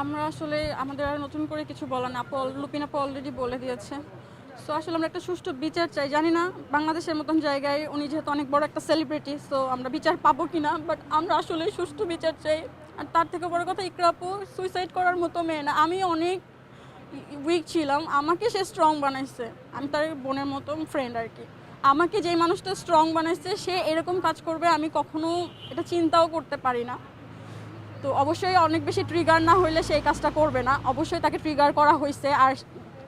আমরা আসলে আমাদের আর নতুন করে কিছু বলার না, লুপিন আপু অলরেডি বলে দিয়েছে। সো আসলে আমরা একটা সুষ্ঠু বিচার চাই। জানি না বাংলাদেশের মতন জায়গায় উনি যেহেতু অনেক বড় একটা সেলিব্রিটি, সো আমরা বিচার পাবো কিনা, বাট আমরা আসলে সুষ্ঠু বিচার চাই। আর তার থেকে বড় কথা, ইকরা আপু সুইসাইড করার মতো মেয়ে না। আমি অনেক উইক ছিলাম, আমাকে সে স্ট্রং বানাইছে। আমি তার বোনের মতো ফ্রেন্ড আর কি। আমাকে যেই মানুষটা স্ট্রং বানাইছে, সে এরকম কাজ করবে আমি কখনো এটা চিন্তাও করতে পারি না। তো অবশ্যই অনেক বেশি ট্রিগার না হইলে সেই কাজটা করবে না, অবশ্যই তাকে ট্রিগার করা হয়েছে। আর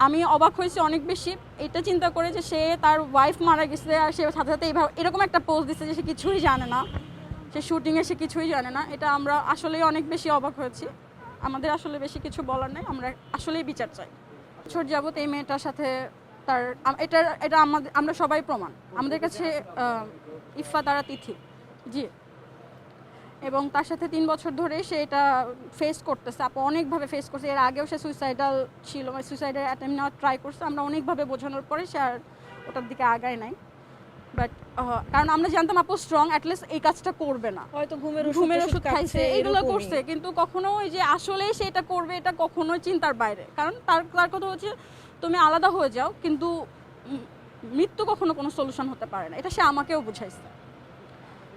আমি অবাক হয়েছি অনেক বেশি এটা চিন্তা করে যে সে তার ওয়াইফ মারা গেছে আর সে সাথে সাথে এইভাবে এরকম একটা পোস্ট দিচ্ছে যে সে কিছুই জানে না, সে শুটিংয়ে সে কিছুই জানে না। এটা আমরা আসলেই অনেক বেশি অবাক হয়েছি। আমাদের আসলে বেশি কিছু বলার নেই, আমরা আসলেই বিচার চাই। বছর যাবত এই মেয়েটার সাথে তার এটা এটা আমাদের আমরা সবাই প্রমাণ আমাদের কাছে। ইফা তারা তিথি জি, এবং তার সাথে 3 বছর ধরে সে এটা ফেস করতেছে। আপু অনেকভাবে ফেস করছে, এর আগেও সে সুইসাইডাল ছিল, সুইসাইডের অ্যাটেম্প নেওয়ার ট্রাই করছে। আমরা অনেকভাবে বোঝানোর পরে সে আর ওটার দিকে আগায় নাই। বাট কারণ আমরা জানতাম আপু স্ট্রং, অ্যাটলিস্ট এই কাজটা করবে না, হয়তো ঘুমের ওষুধ খাইছে, এগুলো করছে, কিন্তু কখনো ওই যে আসলে সে এটা করবে এটা কখনোই চিন্তার বাইরে। কারণ তার কথা হচ্ছে তুমি আলাদা হয়ে যাও, কিন্তু মৃত্যু কখনো কোনো সলিউশন হতে পারে না, এটা সে আমাকেও বুঝাইছে।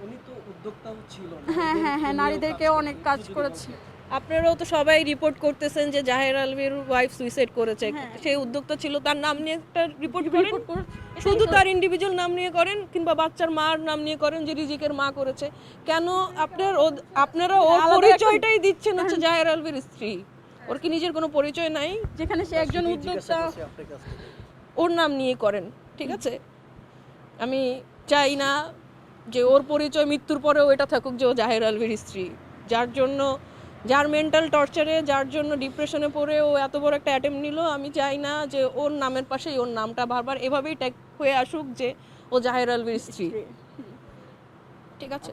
উনি তো উদ্যোক্তাও ছিল। হ্যাঁ হ্যাঁ হ্যাঁ, নারীদেরকে অনেক কাজ করেছে। আপনারাও তো সবাই রিপোর্ট করতেছেন যে জাহের আলভীর ওয়াইফ সুইসাইড করেছে, হ্যাঁ। সেই উদ্যোক্তা ছিল, তার নাম নিয়ে একটা রিপোর্ট করেন, শুধু তার ইন্ডিভিজুয়াল নাম নিয়ে করেন কিংবা বাচ্চার মার নাম নিয়ে করেন যে রিজিকের মা করেছে। কেন আপনারা ওর পরিচয়টাই দিচ্ছেন হচ্ছে জাহের আলভীর স্ত্রী? ওর কি নিজের কোনো পরিচয় নাই? যেখানে সে একজন উদ্যোক্তা, ওর নাম নিয়ে করেন, ঠিক আছে? আমি চাই না যে ওর পরিচয় মৃত্যুর পরেও এটা থাকুক যে ও জাহের আলভীর স্ত্রী, যার মেন্টাল টর্চারে, যার জন্য ডিপ্রেশনে পড়ে ও এত বড় একটা অ্যাটেম্প নিল। আমি চাই না যে ওর নামের পাশেই ওর নামটা বারবার এভাবেই ট্যাগ হয়ে আসুক যে ও জাহের আলভীর স্ত্রী, ঠিক আছে?